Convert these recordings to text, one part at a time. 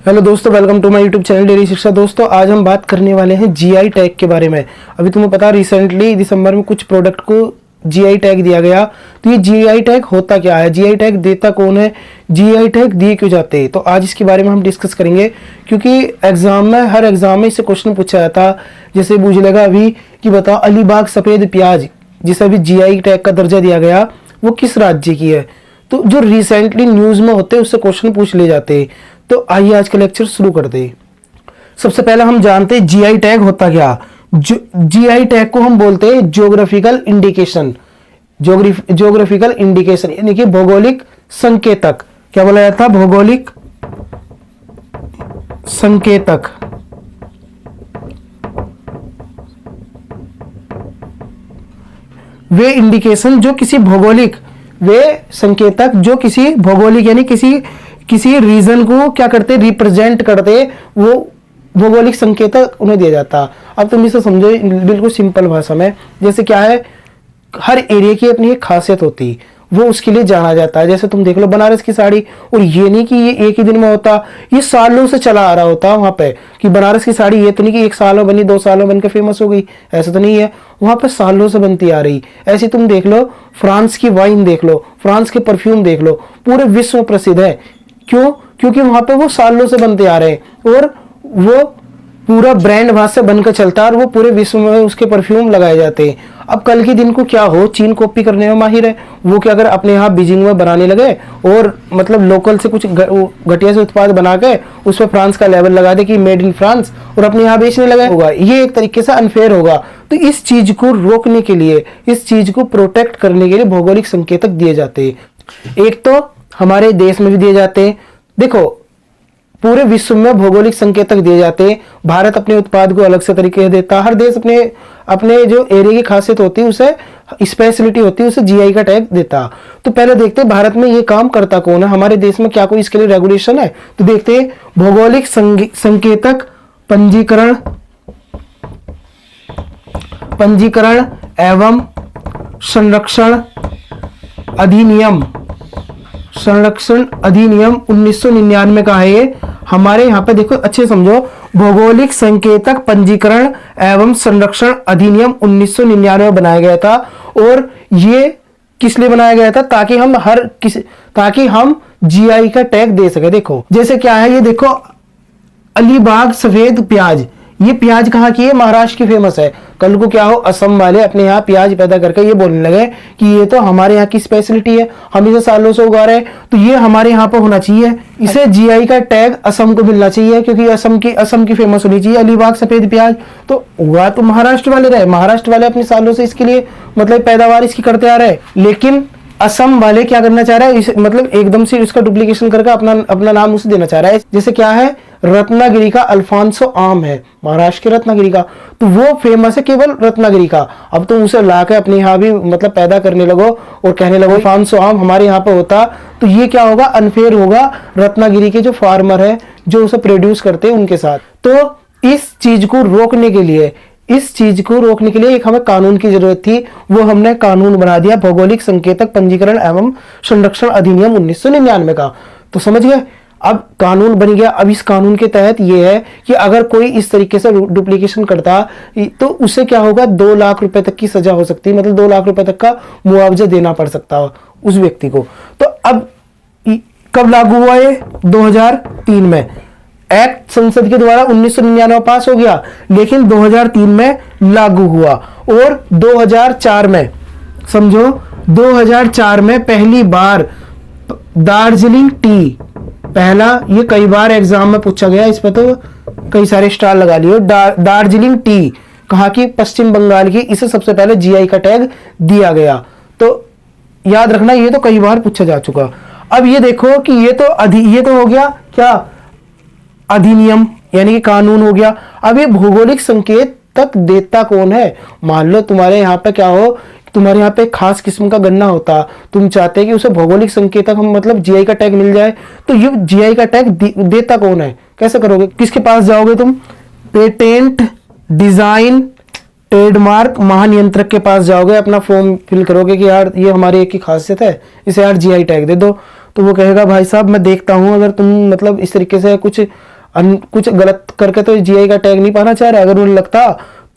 Hello दोस्तों, welcome to my YouTube channel daily Shiksha. दोस्तों आज हम बात करने वाले हैं जीआई टैग के बारे में। अभी तुम्हें पता रिसेंटली दिसंबर में कुछ प्रोडक्ट को जीआई टैग दिया गया। तो ये जीआई टैग होता क्या है, जीआई टैग देता कौन है, जीआई टैग दिए क्यों जाते हैं, तो आज इसके बारे में हम डिस्कस करेंगे। क्योंकि एग्जाम में, हर एग्जाम में इससे क्वेश्चन पूछा जाता। जैसे पूछ लेगा अभी कि बताओ अलीबाग सफेद प्याज जिसे अभी जीआई टैग का दर्जा दिया गया वो किस राज्य की है। तो जो रिसेंटली न्यूज में होते हैं उससे क्वेश्चन पूछ ले जाते हैं। तो आइए आज का लेक्चर शुरू करते हैं। सबसे पहले हम जानते हैं जीआई टैग होता क्या। जीआई टैग को हम बोलते हैं ज्योग्राफिकल इंडिकेशन। ज्योग्राफिकल इंडिकेशन यानी कि भौगोलिक संकेतक। क्या बोला जाता है? भौगोलिक संकेतक। वे इंडिकेशन जो किसी भौगोलिक, वे संकेतक जो किसी भौगोलिक यानी किसी रीजन को क्या करते, रिप्रेजेंट करते, वो भौगोलिक संकेतक उन्हें दिया जाता। अब तुम इसे समझो बिल्कुल सिंपल भाषा में। जैसे क्या है, हर एरिया की अपनी एक खासियत होती, वो उसके लिए जाना जाता है। जैसे तुम देख लो बनारस की साड़ी, और ये नहीं कि ये एक ही दिन में होता, ये सालों से चला आ रहा होता वहां पे। कि बनारस की साड़ी ये तो नहीं कि एक साल में बनी, 2 साल में बनकर फेमस हो गई, ऐसा तो नहीं है। वहां पे सालों से बनती आ रही। ऐसी तुम देख लो फ्रांस की वाइन देख लो, फ्रांस के परफ्यूम देख लो, पूरे विश्व में प्रसिद्ध है। क्यों? क्योंकि वहां पे वो सालों से बनते आ रहे हैं और वो पूरा ब्रांड वहां से बनकर चलता है और वो पूरे विश्व में उसके परफ्यूम लगाए जाते हैं। अब कल के दिन को क्या हो, चीन कॉपी करने में माहिर है। वो क्या अगर अपने यहाँ बीजिंग में बनाने लगे और मतलब लोकल से कुछ घटिया से उत्पाद बना के उस पर फ्रांस का लेवल लगा दे कि मेड इन फ्रांस, और अपने यहाँ बेचने लगे, होगा ये एक तरीके से अनफेयर होगा। तो इस चीज को रोकने के लिए, इस चीज को प्रोटेक्ट करने के लिए भौगोलिक संकेतक दिए जाते हैं। एक तो हमारे देश में भी दिए जाते हैं। देखो पूरे विश्व में भौगोलिक संकेतक दिए जाते हैं। भारत अपने उत्पाद को अलग से तरीके से देता है। हर देश अपने जो एरिया की खासियत होती है, उसे स्पेशलिटी होती है, उसे जीआई का टैग देता। तो पहले देखते हैं भारत में ये काम करता कौन है, हमारे देश में क्या कोई इसके लिए रेगुलेशन है। तो देखते हैं भौगोलिक संकेतक पंजीकरण एवं संरक्षण अधिनियम 1999 का है ये। हमारे यहाँ पे देखो अच्छे समझो, भौगोलिक संकेतक पंजीकरण एवं संरक्षण अधिनियम 1999 बनाया गया था। और ये किस लिए बनाया गया था? ताकि हम जीआई का टैग दे सके। देखो जैसे क्या है, ये देखो अलीबाग सफेद प्याज, ये प्याज कहाँ की है? महाराष्ट्र की फेमस है। कल को क्या हो, असम वाले अपने यहाँ प्याज पैदा करके ये बोलने लगे कि ये तो हमारे यहाँ की स्पेशलिटी है, हम इसे सालों से उगा रहे हैं, तो ये हमारे यहाँ पर होना चाहिए। इसे जीआई का टैग असम को मिलना चाहिए, क्योंकि असम की फेमस होनी चाहिए अलीबाग सफेद प्याज। तो उगा तो महाराष्ट्र वाले रहे, महाराष्ट्र वाले अपने सालों से इसके लिए मतलब पैदावार इसकी करते आ रहे, लेकिन असम वाले क्या करना चाह रहा है, मतलब एकदम से इसका डुप्लीकेशन करके अपना नाम उसे देना चाह रहा है। जैसे क्या है, रत्नागिरी का अल्फांसो आम है, महाराष्ट्र के रत्नागिरी का, तो वो फेमस है केवल रत्नागिरी का। अब तुम उसे लाके अपने यहाँ भी मतलब पैदा करने लगो और कहने लगो अल्फांसो आम हमारे यहाँ पे होता, तो ये क्या होगा, अनफेयर होगा रत्नागिरी के जो फार्मर है, जो उसे प्रोड्यूस करते हैं उनके साथ। तो इस चीज को रोकने के लिए एक हमें कानून की जरूरत थी। वो हमने कानून बना दिया, भौगोलिक संकेतक पंजीकरण एवं संरक्षण अधिनियम 1999 का। तो समझ गए, अब कानून बन गया। अब इस कानून के तहत ये है कि अगर कोई इस तरीके से डुप्लीकेशन करता तो उसे क्या होगा, 2 लाख रुपए तक की सजा हो सकती है, मतलब 2 लाख रुपए तक का मुआवजा देना पड़ सकता है उस व्यक्ति को। तो अब कब लागू हुआ ये? 2003 में एक्ट संसद के द्वारा 1999 पास हो गया, लेकिन 2003 में लागू हुआ। और 2004 में, समझो 2004 में पहली बार दार्जिलिंग टी, पहला, ये कई बार एग्जाम में पूछा गया, इस पर तो कई सारे स्टार लगा लिए। दार्जिलिंग टी कहाँ की? पश्चिम बंगाल की। इसे सबसे पहले जीआई का टैग दिया गया। तो याद रखना, ये तो कई बार पूछा जा चुका। अब ये देखो कि ये तो हो गया क्या, अधिनियम यानी कि कानून हो गया। अब ये भौगोलिक संकेत तक देता कौन है? मान लो तुम्हारे यहाँ पे क्या हो, तुम्हारे यहाँ पे खास किस्म का गन्ना होता, तुम चाहते हैं कि उसे भौगोलिक संकेतक हम मतलब जीआई का टैग मिल जाए, तो ये जीआई का टैग देता कौन है? कैसे करोगे? किसके पास जाओगे तुम? पेटेंट डिजाइन ट्रेडमार्क महानियंत्रक के पास जाओगे, अपना फॉर्म फिल करोगे कि यार ये हमारी एक की खासियत है, इसे यार जीआई टैग दे दो। तो वो कहेगा भाई साहब मैं देखता हूँ, अगर तुम मतलब इस तरीके से कुछ गलत करके तो जीआई का टैग नहीं पाना चाह रहा, अगर उन्हें लगता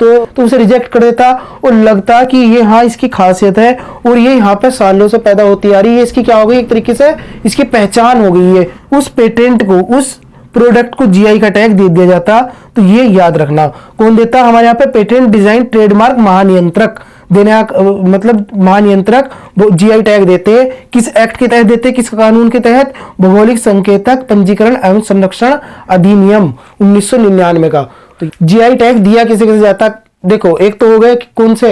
तो उसे रिजेक्ट कर देता, और लगता कि ये हाँ इसकी खासियत है और ये यहाँ पे सालों से पैदा होती आ रही है, इसकी क्या हो गई, एक तरीके से इसकी पहचान हो गई है, उस पेटेंट को, उस प्रोडक्ट को जीआई का टैग दे दिया जाता। तो ये याद रखना, कौन देता हमारे यहाँ पे, पेटेंट डिजाइन ट्रेडमार्क महानियंत्रक देने, मतलब महानियंत्रक वो जीआई टैग देते हैं। किस एक्ट के तहत देते हैं, किस कानून के तहत, भौगोलिक संकेतक पंजीकरण एवं संरक्षण अधिनियम 1999 का। तो जीआई टैग दिया किसे किसे जाता, देखो एक तो हो गए कौन से,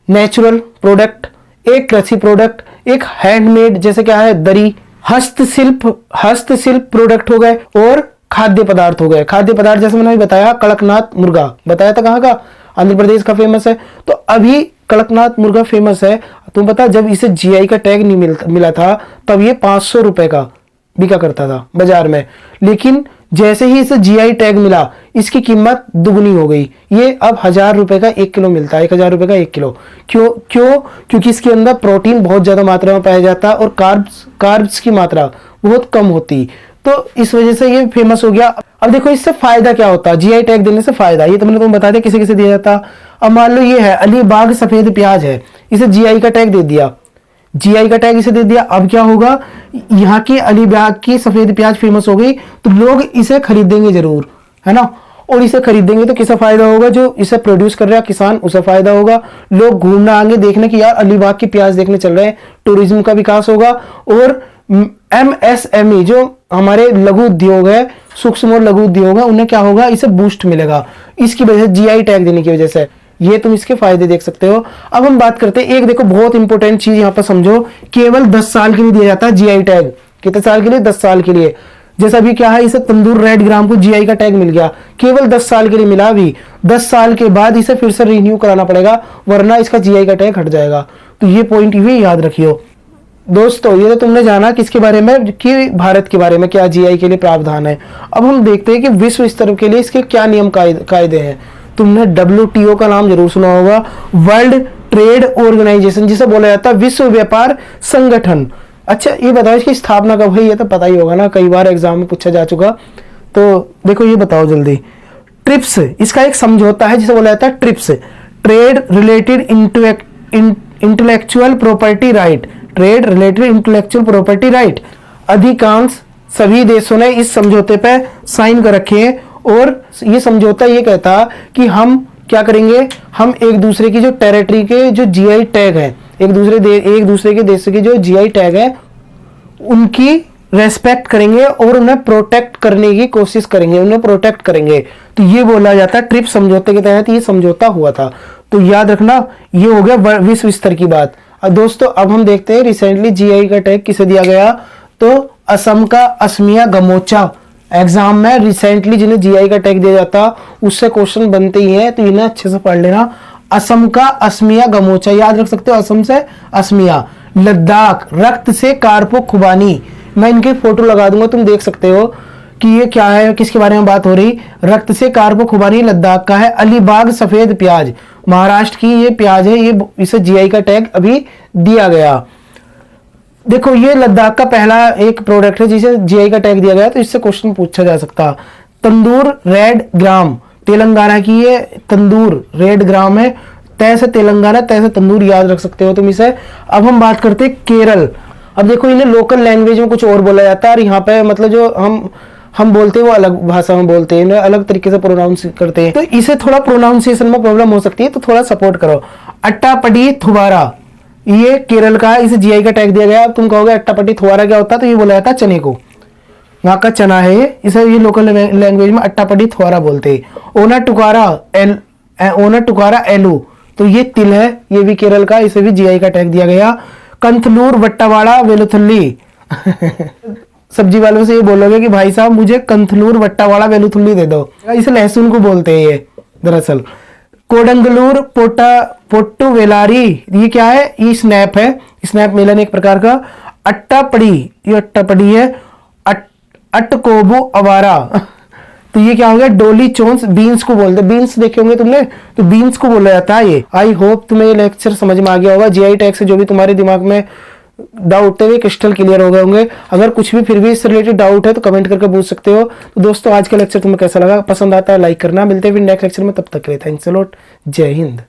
नेचुरल प्रोडक्ट, एक कृषि प्रोडक्ट, एक हैंडमेड जैसे क्या है दरी, हस्तशिल्प प्रोडक्ट हो गए, और खाद्य पदार्थ हो गए। खाद्य पदार्थ जैसे मैंने बताया कड़कनाथ मुर्गा, बताया था कहाँ का, आंध्र प्रदेश का फेमस है। तो अभी कड़कनाथ मुर्गा फेमस है, तुम पता जब इसे जीआई का टैग नहीं मिला था तब ये 500 रुपए का बिका करता था बाजार में, लेकिन जैसे ही इसे जीआई टैग मिला इसकी कीमत दुगनी हो गई, ये अब 1000 रुपए का 1 किलो मिलता है, 1000 रुपए का 1 किलो। क्योंकि इसके अंदर प्रोटीन बहुत ज्यादा मात्रा में पाया जाता और कार्ब्स की मात्रा बहुत कम होती, तो इस वजह से ये फेमस हो गया। अब देखो इससे फायदा क्या होता है, जीआई टैग देने से फायदा, ये तो मैंने तुम्हें बता दिया किसे किसे दिया जाता। अब मान लो ये है अलीबाग सफेद प्याज है, इसे जीआई का टैग दे दिया, जीआई का टैग इसे दे दिया। अब क्या होगा, यहाँ की अलीबाग की सफेद प्याज फेमस हो गई तो लोग इसे खरीदेंगे जरूर, है ना, और इसे खरीदेंगे तो किसे फायदा होगा, जो इसे प्रोड्यूस कर रहा है किसान, उसे फायदा होगा। लोग घूमना आएंगे देखने की यार अलीबाग की प्याज देखने चल रहे हैं, टूरिज्म का विकास होगा। और एमएसएमई जो हमारे लघु उद्योग है, सूक्ष्म और लघु उद्योग है, उन्हें क्या होगा, इसे बूस्ट मिलेगा इसकी वजह से, जीआई टैग देने की वजह से। ये तुम इसके फायदे देख सकते हो। अब हम बात करते हैं, एक देखो बहुत इंपॉर्टेंट चीज यहां पर समझो, केवल 10 साल के लिए दिया जाता है जीआई टैग। कितने साल के लिए, 10 साल के लिए। जैसा अभी क्या है, इसे तंदूर रेड ग्राम को जीआई का टैग मिल गया, केवल 10 साल के लिए मिला, अभी 10 साल के बाद इसे फिर से रिन्यू कराना पड़ेगा, वरना इसका जीआई का टैग हट जाएगा। तो ये पॉइंट भी याद रखियो दोस्तों। ये तो तुमने जाना किसके बारे में, कि भारत के बारे में क्या जीआई के लिए प्रावधान है। अब हम देखते हैं कि विश्व स्तर के लिए इसके क्या नियम कायदे हैं। तुमने WTO का नाम जरूर सुना होगा, वर्ल्ड ट्रेड ऑर्गेनाइजेशन, जिसे बोला जाता है विश्व व्यापार संगठन। अच्छा ये बताओ इसकी स्थापना कब हुई, ये तो पता ही होगा ना, कई बार एग्जाम में पूछा जा चुका। तो देखो ये बताओ जल्दी। ट्रिप्स इसका एक समझौता है जिसे बोला जाता है trips, trade related intellectual property right, trade related intellectual property right. अधिकांश सभी देशों ने इस समझौते पे साइन कर रखे हैं, और ये समझौता ये कहता कि हम क्या करेंगे, हम एक दूसरे की जो टेरिटरी के जो जीआई टैग है, एक दूसरे के देश के जो जीआई टैग है उनकी रेस्पेक्ट करेंगे और उन्हें प्रोटेक्ट करने की कोशिश करेंगे, उन्हें प्रोटेक्ट करेंगे। तो ये बोला जाता है ट्रिप्स समझौते के तहत ये समझौता हुआ था। तो याद रखना, ये हो गया विश्व स्तर की बात। अब दोस्तों अब हम देखते हैं रिसेंटली जीआई का टैग किसे दिया गया, तो असम का असमिया गमोचा। एग्जाम में रिसेंटली जिन्हें जीआई का टैग दिया जाता उससे क्वेश्चन बनते ही हैं, तो इन्हें अच्छे से पढ़ लेना। असम का असमिया गमोचा याद रख सकते हो, असम से असमिया। लद्दाख रक्त से कारपो खुबानी, मैं इनके फोटो लगा दूंगा, तुम देख सकते हो कि ये क्या है, किसके बारे में बात हो रही। रक्त से कारपो खुबानी लद्दाख का है। अलीबाग सफेद प्याज महाराष्ट्र की ये प्याज है, ये इसे जीआई का टैग अभी दिया गया। देखो ये लद्दाख का पहला एक प्रोडक्ट है जिसे जीआई का टैग दिया गया, तो इससे क्वेश्चन पूछा जा सकता। तंदूर रेड ग्राम तेलंगाना की ये तंदूर रेड ग्राम है, तय से तेलंगाना तय से तंदूर याद रख सकते हो तुम इसे। अब हम बात करते हैं केरल। अब देखो इन्हें लोकल लैंग्वेज में कुछ और बोला जाता है, और यहाँ पे मतलब जो हम बोलते हैं वो अलग भाषा में बोलते हैं, अलग तरीके से प्रोनाउंस करते हैं, तो इसे थोड़ा प्रोनाउंसिएशन में प्रॉब्लम हो सकती है, तो थोड़ा सपोर्ट करो। अट्टापडी थुबारा ये केरल का है, इसे जीआई का टैग दिया गया। अब तुम कहोगे अट्टापडी थुबारा क्या होता है, तो ये बोला जाता है चने को, वहां का चना है, इसे ये लोकल लैंग्वेज में अट्टापडी थुबारा बोलते हैं। ओना टुकारा एलू, तो ये तिल है, ये भी केरल का, इसे भी जीआई का टैग दिया गया। कंथलूर वट्टावाड़ा वेलुथुल्ली सब्जी वालों से ये बोलोगे कि भाई साहब मुझे कंथलूर वट्टावाड़ा वेलुथुल्ली दे दो, इसे लहसुन को बोलते हैं ये दरअसल। कोडंगलूर पोट्टू वेलारी ये क्या है, ये स्नैप है, स्नैप मेलन एक प्रकार का। अट्टापड़ी ये अट्टापड़ी है। अटकोबू अवारा तो ये क्या हो गया, डोली चोन्स बीन्स को बोलते हैं, बीन्स देखे होंगे तुमने, तो बीन्स को बोला जाता है ये। आई होप तुम्हें ये लेक्चर समझ में आ गया होगा। जीआई टैग से जो भी तुम्हारे दिमाग में डाउट थे वे क्रिस्टल क्लियर हो गए होंगे। अगर कुछ भी फिर भी इससे रिलेटेड डाउट है तो कमेंट करके पूछ सकते हो। तो दोस्तों आज का लेक्चर तुम्हें कैसा लगा, पसंद आता है लाइक करना। मिलते हैं फिर नेक्स्ट लेक्चर में, तब तक के लिए थैंक्स अ लॉट। जय हिंद।